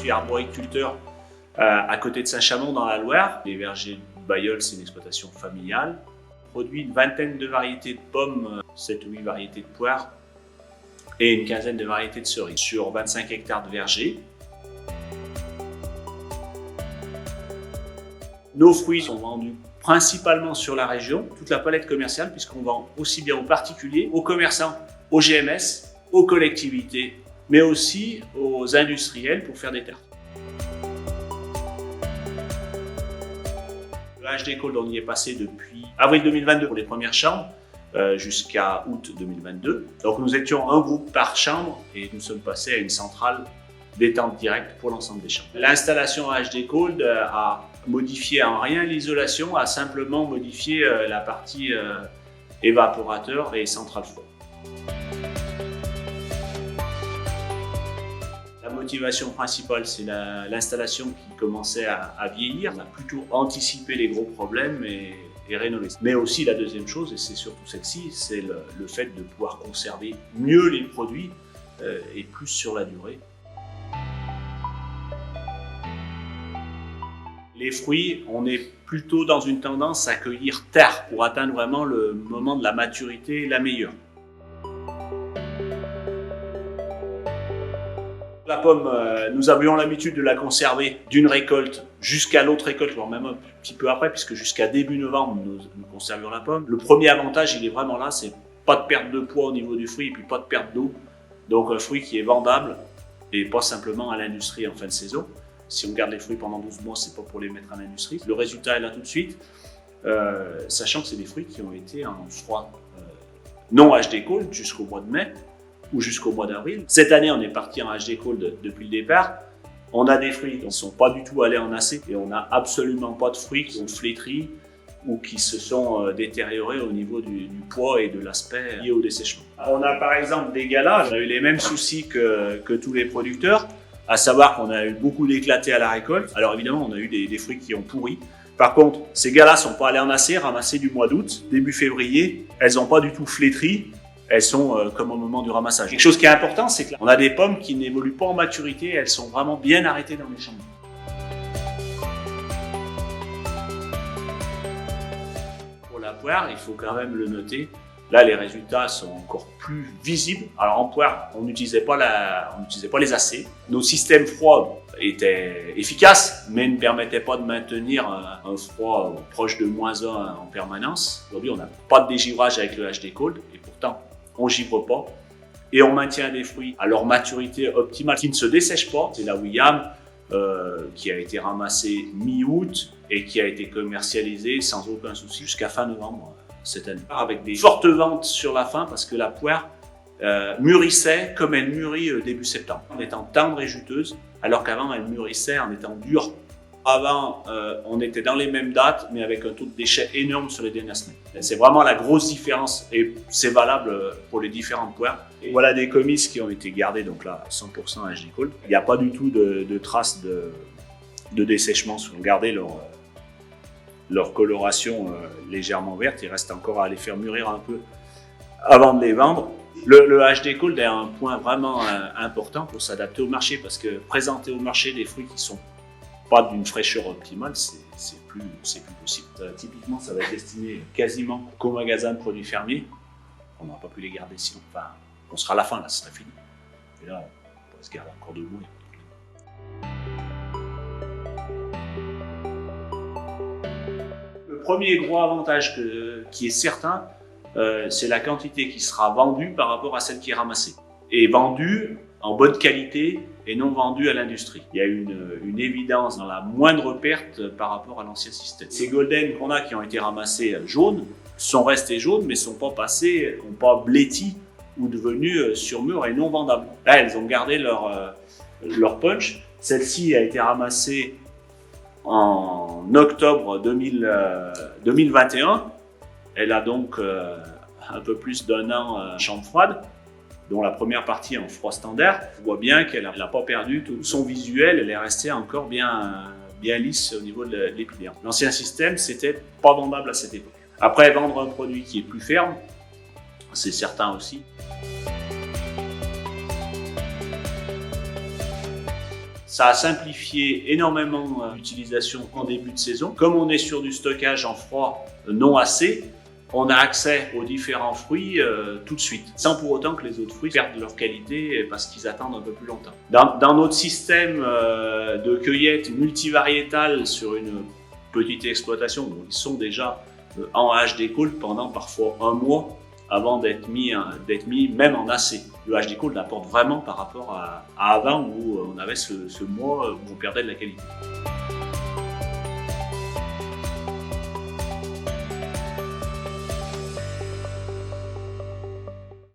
suis arboriculteur à côté de Saint-Chamond dans la Loire. Les vergers de Bailleul, c'est une exploitation familiale. On produit une vingtaine de variétés de pommes, 7 ou 8 variétés de poires et une quinzaine de variétés de cerises sur 25 hectares de vergers. Nos fruits sont vendus principalement sur la région, toute la palette commerciale, puisqu'on vend aussi bien aux particuliers, aux commerçants, aux GMS, aux collectivités, mais aussi aux industriels pour faire des tartes. Le HD Cold, on y est passé depuis avril 2022 pour les premières chambres, jusqu'à août 2022. Donc nous étions un groupe par chambre et nous sommes passés à une centrale détente directe pour l'ensemble des chambres. L'installation HD Cold a modifié en rien l'isolation, a simplement modifié la partie évaporateur et centrale froid. La motivation principale, c'est l'installation qui commençait à vieillir. On a plutôt anticipé les gros problèmes et rénové. Mais aussi la deuxième chose, et c'est surtout celle-ci, c'est le fait de pouvoir conserver mieux les produits et plus sur la durée. Les fruits, on est plutôt dans une tendance à cueillir tard pour atteindre vraiment le moment de la maturité la meilleure. La pomme, nous avions l'habitude de la conserver d'une récolte jusqu'à l'autre récolte, voire même un petit peu après, puisque jusqu'à début novembre, nous conservions la pomme. Le premier avantage, il est vraiment là, c'est pas de perte de poids au niveau du fruit et puis pas de perte d'eau. Donc un fruit qui est vendable et pas simplement à l'industrie en fin de saison. Si on garde les fruits pendant 12 mois, c'est pas pour les mettre à l'industrie. Le résultat est là tout de suite, sachant que c'est des fruits qui ont été en froid non HD Cold jusqu'au mois de mai ou jusqu'au mois d'avril. Cette année, on est parti en HD Cold depuis le départ. On a des fruits qui ne sont pas du tout allés en AC et on n'a absolument pas de fruits qui ont flétri ou qui se sont détériorés au niveau du poids et de l'aspect lié au dessèchement. On a par exemple des galas, on a eu les mêmes soucis que tous les producteurs, à savoir qu'on a eu beaucoup d'éclatés à la récolte. Alors évidemment, on a eu des fruits qui ont pourri. Par contre, ces galas sont pas allés en AC, ramassés du mois d'août, début février. Elles n'ont pas du tout flétri. Elles sont comme au moment du ramassage. Quelque chose qui est important, c'est qu'on a des pommes qui n'évoluent pas en maturité. Elles sont vraiment bien arrêtées dans les chambres. Pour la poire, il faut quand même le noter. Là, les résultats sont encore plus visibles. Alors en poire, on n'utilisait pas les AC. Nos systèmes froids étaient efficaces, mais ne permettaient pas de maintenir un froid proche de -1 en permanence. Aujourd'hui, on n'a pas de dégivrage avec le HD Cold, et pourtant, on ne givre pas. Et on maintient des fruits à leur maturité optimale, qui ne se dessèchent pas. C'est la William qui a été ramassée mi-août et qui a été commercialisée sans aucun souci jusqu'à fin novembre cette année. Avec des fortes ventes sur la fin parce que la poire mûrissait comme elle mûrit début septembre, en étant tendre et juteuse, alors qu'avant elle mûrissait en étant dure. Avant, on était dans les mêmes dates, mais avec un taux de déchets énorme sur les dernières semaines. C'est vraiment la grosse différence et c'est valable pour les différentes poires. Et voilà des comices qui ont été gardés, donc là, 100% HD Cold. Il n'y a pas du tout de traces de dessèchement. Ils ont gardé leur coloration légèrement verte. Il reste encore à les faire mûrir un peu avant de les vendre. Le HD Cold est un point vraiment important pour s'adapter au marché, parce que présenter au marché des fruits qui sont pas d'une fraîcheur optimale, c'est plus possible. Typiquement, ça va être destiné quasiment qu'aux magasins de produits fermiers. On n'aura pas pu les garder sinon. Enfin, on sera à la fin, là, ce serait fini. Et là, on pourrait se garder encore 2 mois. Le premier gros avantage qui est certain, c'est la quantité qui sera vendue par rapport à celle qui est ramassée. Et vendue en bonne qualité et non vendue à l'industrie. Il y a une évidence dans la moindre perte par rapport à l'ancien système. Ces golden qu'on a qui ont été ramassés jaunes sont restés jaunes mais sont pas passés, n'ont pas bléti ou devenus surmûrs et non vendables. Là, elles ont gardé leur punch. Celle-ci a été ramassée en octobre 2021. Elle a donc un peu plus d'1 an en chambre froide, dont la première partie en froid standard. On voit bien qu'elle n'a pas perdu tout son visuel, elle est restée encore bien lisse au niveau de l'épiderme. L'ancien système, c'était pas vendable à cette époque. Après, vendre un produit qui est plus ferme, c'est certain aussi. Ça a simplifié énormément l'utilisation en début de saison. Comme on est sur du stockage en froid non AC, on a accès aux différents fruits tout de suite, sans pour autant que les autres fruits perdent leur qualité parce qu'ils attendent un peu plus longtemps. Dans notre système de cueillette multivariétale sur une petite exploitation, où ils sont déjà en HD call pendant parfois un mois avant d'être mis même en AC. Le HD call apporte vraiment par rapport à avant où on avait ce mois où on perdait de la qualité.